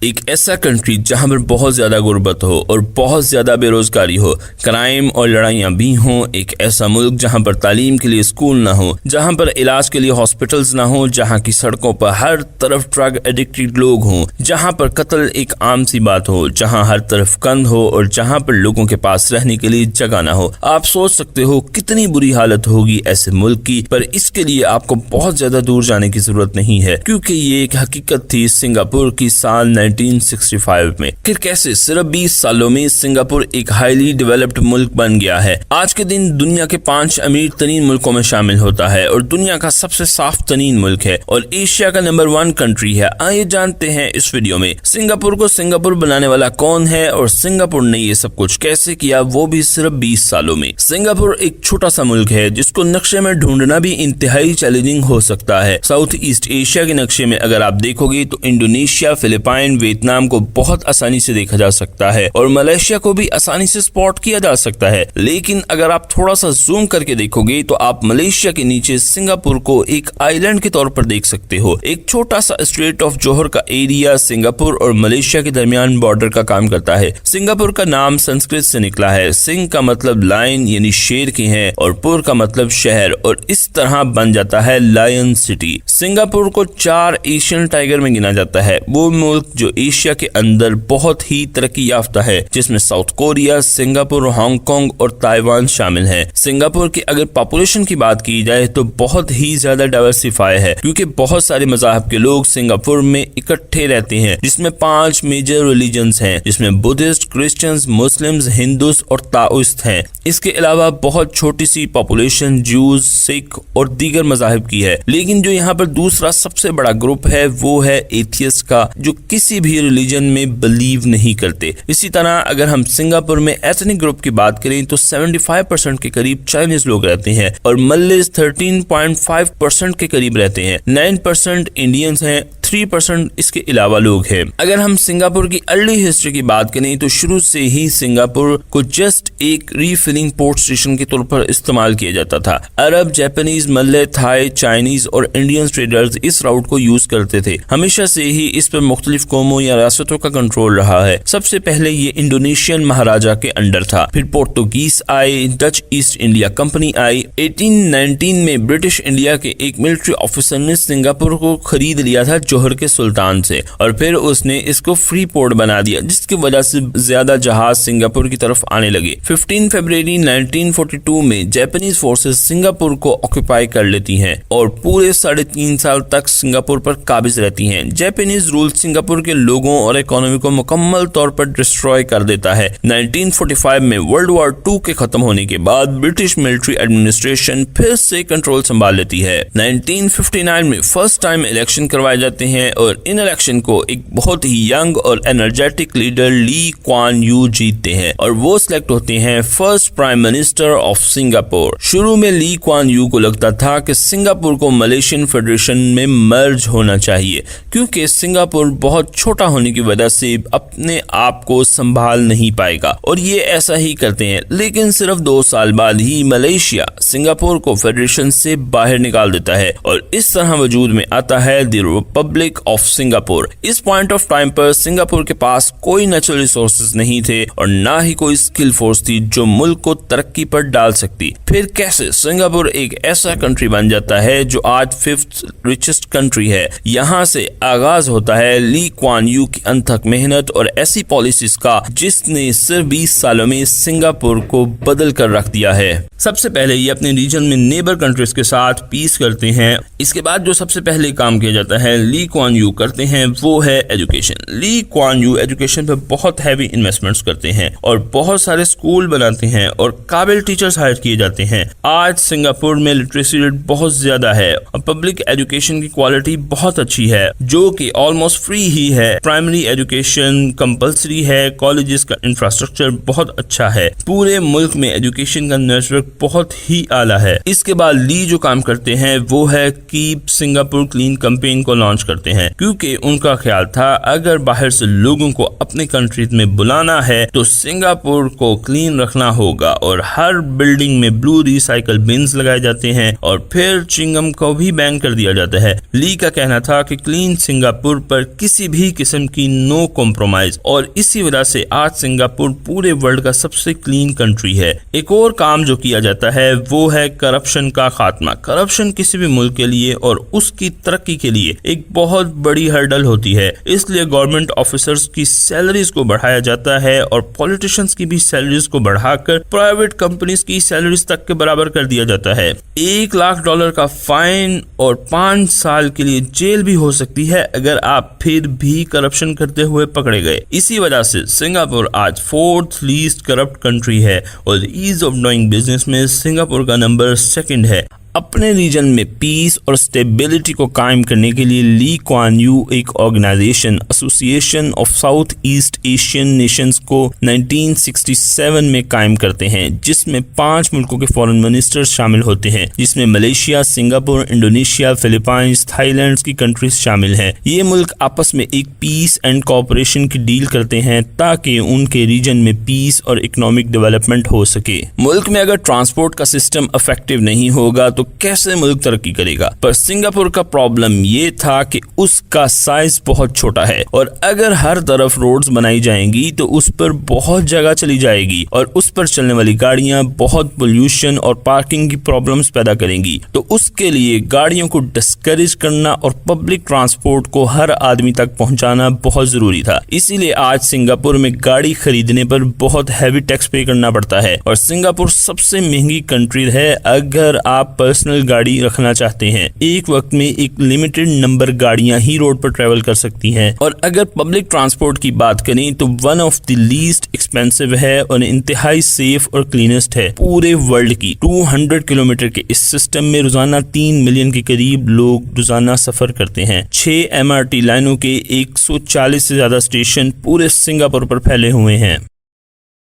एक ऐसा कंट्री जहां पर बहुत ज्यादा गुर्बत हो और बहुत ज्यादा बेरोजगारी हो, क्राइम और लड़ाइयां भी हों। एक ऐसा मुल्क जहां पर तालीम के लिए स्कूल ना हो, जहां पर इलाज के लिए हॉस्पिटल्स ना हो, जहां की सड़कों पर हर तरफ ड्रग एडिक्टेड लोग हों, जहां पर कत्ल एक आम सी बात हो, जहां हर तरफ कंध हो और जहां पर लोगों के पास रहने के लिए जगह ना हो। आप सोच सकते हो कितनी बुरी हालत होगी ऐसे मुल्क की, पर इसके लिए आपको बहुत ज्यादा दूर जाने की जरूरत नहीं है, क्योंकि ये एक हकीकत थी सिंगापुर की साल 1965 में। फिर कैसे सिर्फ 20 सालों में सिंगापुर एक हाईली डेवलप्ड मुल्क बन गया है। आज के दिन दुनिया के 5 अमीर तरीन मुल्कों में शामिल होता है और दुनिया का सबसे साफ तरीन मुल्क है और एशिया का नंबर 1 कंट्री है। आइए जानते हैं इस वीडियो में सिंगापुर को सिंगापुर बनाने वाला कौन है और सिंगापुर ने ये सब कुछ कैसे किया, वो भी सिर्फ 20 सालों में। सिंगापुर एक छोटा सा मुल्क है जिसको नक्शे में ढूंढना भी इंतहाई चैलेंजिंग हो सकता है। साउथ ईस्ट एशिया के नक्शे में अगर आप देखोगे तो इंडोनेशिया, फिलिपाइन, वियतनाम को बहुत आसानी से देखा जा सकता है और मलेशिया को भी आसानी से स्पॉट किया जा सकता है। लेकिन अगर आप थोड़ा सा जूम करके देखोगे तो आप मलेशिया के नीचे सिंगापुर को एक आइलैंड के तौर पर देख सकते हो। एक छोटा सा स्ट्रेट ऑफ जोहर का एरिया सिंगापुर और मलेशिया के दरमियान बॉर्डर का काम करता है। सिंगापुर का नाम संस्कृत से निकला है। सिंह का मतलब लायन यानी शेर के हैं और पुर का मतलब शहर, और इस तरह बन जाता है लायन सिटी। सिंगापुर को 4 एशियन टाइगर में गिना जाता है, वो मुल्क जो एशिया के अंदर बहुत ही तरक्की याफ्ता है, जिसमें साउथ कोरिया, सिंगापुर, हांगकांग और ताइवान शामिल है। सिंगापुर की अगर पॉपुलेशन की बात की जाए तो बहुत ही ज्यादा डाइवर्सिफाई है, क्योंकि बहुत सारे मज़ाहब के लोग सिंगापुर में इकट्ठे रहते हैं, जिसमें 5 मेजर रिलीजन्स हैं, जिसमें बुद्धिस्ट, क्रिश्चियंस, मुस्लिम्स, हिंदूस और ताओइस्ट हैं। इसके अलावा बहुत छोटी सी पॉपुलेशन जूस, सिख और दीगर मज़ाहब की है। लेकिन जो यहाँ पर दूसरा सबसे बड़ा ग्रुप है वो है एथियस्ट का, जो किसी भी रिलीजन में बिलीव नहीं करते। इसी तरह अगर हम सिंगापुर में एथनिक ग्रुप की बात करें तो 75% के करीब चाइनीज लोग रहते हैं और मलयस 13.5% के करीब रहते हैं। 9% इंडियंस हैं, 3% इसके अलावा लोग हैं। अगर हम सिंगापुर की अर्ली हिस्ट्री की बात करें तो शुरू से ही सिंगापुर को जस्ट एक रीफिलिंग पोर्ट स्टेशन के तौर पर इस्तेमाल किया जाता था। अरब, जापानीज, मलय, थाई, चाइनीज और इंडियन ट्रेडर्स इस राउट को यूज करते थे। हमेशा से ही इस पर मुख्तलिफ कौमों या रियासतों का कंट्रोल रहा है। सबसे पहले ये इंडोनेशियन महाराजा के अंडर था, फिर पोर्तुगीज आए, डच ईस्ट इंडिया कंपनी आई। 1819 में ब्रिटिश इंडिया के एक मिलिट्री ऑफिसर ने सिंगापुर को खरीद लिया था जोहर के सुल्तान से, और फिर उसने इसको फ्री पोर्ट बना दिया, जिसकी वजह से ज्यादा जहाज सिंगापुर की तरफ आने लगे। 15 फरवरी 1942 में जापानीज फोर्सेस सिंगापुर को ऑक्यूपाई कर लेती हैं और पूरे 3.5 साल तक सिंगापुर पर काबिज रहती हैं। जापानीज रूल सिंगापुर के लोगों और इकोनॉमी को मुकम्मल तौर पर डिस्ट्रॉय कर देता है। 1945 में वर्ल्ड वॉर 2 के खत्म होने के बाद ब्रिटिश मिलिट्री एडमिनिस्ट्रेशन फिर से कंट्रोल संभाल लेती है। 1959 में फर्स्ट टाइम इलेक्शन करवाए जाते हैं और इन इलेक्शन को एक बहुत ही यंग और energetic leader Lee Kuan Yew जीतते हैं और वो सिलेक्ट होते हैं first prime minister of Singapore. शुरू में ली क्वान यू को लगता था कि सिंगापुर को मलेशियन फेडरेशन में मर्ज होना चाहिए, क्योंकि सिंगापुर बहुत छोटा होने की वजह से अपने आप को संभाल नहीं पाएगा, और ये ऐसा ही करते हैं। लेकिन सिर्फ 2 साल बाद ही मलेशिया सिंगापुर को फेडरेशन से बाहर निकाल देता है और इस तरह वजूद में आता है द रिपब्लिक ऑफ सिंगापुर। इस पॉइंट ऑफ टाइम पर सिंगापुर के पास कोई नेचुरल रिसोर्सेज नहीं थे और ना ही कोई स्किल फोर्स थी जो मुल्क को तरक्की पर डाल सकती। फिर कैसे सिंगापुर एक ऐसा कंट्री बन जाता है जो आज 5th रिचेस्ट कंट्री है। यहाँ से आगाज होता है ली क्वान यू की अनथक मेहनत और ऐसी पॉलिसीज का जिसने सिर्फ 20 सालों में सिंगापुर को बदल कर रख दिया है। सबसे पहले ये अपने रीजन में नेबर कंट्रीज के साथ पीस करते हैं। इसके बाद जो सबसे पहले काम किया जाता है ली क्वान यू करते हैं वो है education. Lee Kuan Yew education पे बहुत हैवी इन्वेस्टमेंट्स करते हैं और बहुत सारे स्कूल बनाते हैं और काबिल टीचर्स हायर किए जाते हैं। आज सिंगापुर में लिटरेसी रेट बहुत ज्यादा है और पब्लिक एजुकेशन की क्वालिटी बहुत अच्छी है, जो कि ऑलमोस्ट फ्री ही है। प्राइमरी एजुकेशन कंपल्सरी है, कॉलेजेस का इंफ्रास्ट्रक्चर बहुत अच्छा है। पूरे मुल्क में एजुकेशन का नेटवर्क बहुत ही आला है। इसके बाद ली जो काम करते हैं वो है कीप सिंगापुर क्लीन कैंपेन को लॉन्च करते हैं, क्योंकि उनका ख्याल था अगर बाहर से लोगों को अपने कंट्री में बुलाना है तो सिंगापुर को क्लीन रखना होगा और हर बिल्डिंग में ब्लू रिसाइकल बिन्स लगाए जाते हैं और फिर चिंगम को भी बैन कर दिया जाता है। ली का कहना था कि क्लीन सिंगापुर पर किसी भी किस्म की नो कॉम्प्रोमाइज, और इसी वजह से आज सिंगापुर पूरे वर्ल्ड का सबसे क्लीन कंट्री है। एक और काम जो किया जाता है वो है करप्शन का खात्मा। करप्शन किसी भी मुल्क के लिए और उसकी तरक्की के लिए एक बहुत बड़ी हर्डल होती है, इसलिए गवर्नमेंट ऑफिसर्स की सैलरीज को बढ़ाया जाता है और पॉलिटिशियंस की भी सैलरीज को बढ़ाकर प्राइवेट कंपनीज की सैलरीज तक के बराबर कर दिया जाता है। $1 लाख का फाइन और 5 साल के लिए जेल भी हो सकती है अगर आप फिर भी करप्शन करते हुए पकड़े गए। इसी वजह से सिंगापुर आज 4th लीस्ट करप्ट कंट्री है और ईज ऑफ डूइंग बिजनेस में सिंगापुर का नंबर 2 है। अपने रीजन में पीस और स्टेबिलिटी को कायम करने के लिए ली कुआन यू एक organisation association of South East Asian nations को 1967 में कायम करते हैं, जिसमें 5 मुल्कों के फॉरेन मिनिस्टर्स शामिल होते हैं, जिसमें Malaysia, Singapore, Indonesia, Philippines, Thailand की कंट्रीज शामिल हैं। ये मुल्क आपस में एक पीस एंड कोऑपरेशन की डील करते हैं ताकि उनके रीजन में पीस और इकोनॉमिक डेवलपमेंट हो सके। मुल्क में अगर ट्रांसपोर्ट का सिस्टम इफेक्टिव नहीं होगा तो कैसे मुल्क तरक्की करेगा। पर सिंगापुर का प्रॉब्लम ये था कि उसका साइज बहुत छोटा है और अगर हर तरफ रोड्स बनाई जाएंगी तो उस पर बहुत जगह चली जाएगी और उस पर चलने वाली गाड़ियां बहुत पोल्यूशन और पार्किंग की प्रॉब्लम्स पैदा करेंगी। तो उसके लिए गाड़ियों को डिस्करेज करना और पब्लिक ट्रांसपोर्ट को हर आदमी तक पहुंचाना बहुत जरूरी था। इसीलिए आज सिंगापुर में गाड़ी खरीदने पर बहुत हैवी टैक्स पे करना पड़ता है और सिंगापुर सबसे महंगी कंट्री है अगर आप पर्सनल गाड़ी रखना चाहते हैं। एक वक्त में एक लिमिटेड नंबर गाड़ियां ही रोड पर ट्रेवल कर सकती हैं और अगर पब्लिक ट्रांसपोर्ट की बात करें तो one of the least expensive है और इंतहाई सेफ और क्लीनेस्ट है पूरे वर्ल्ड की। 200 किलोमीटर के इस सिस्टम में रोजाना 3 मिलियन के करीब लोग रोजाना सफर करते हैं। 6 MRT लाइनों के 140 से ज्यादा स्टेशन पूरे सिंगापुर पर फैले हुए हैं।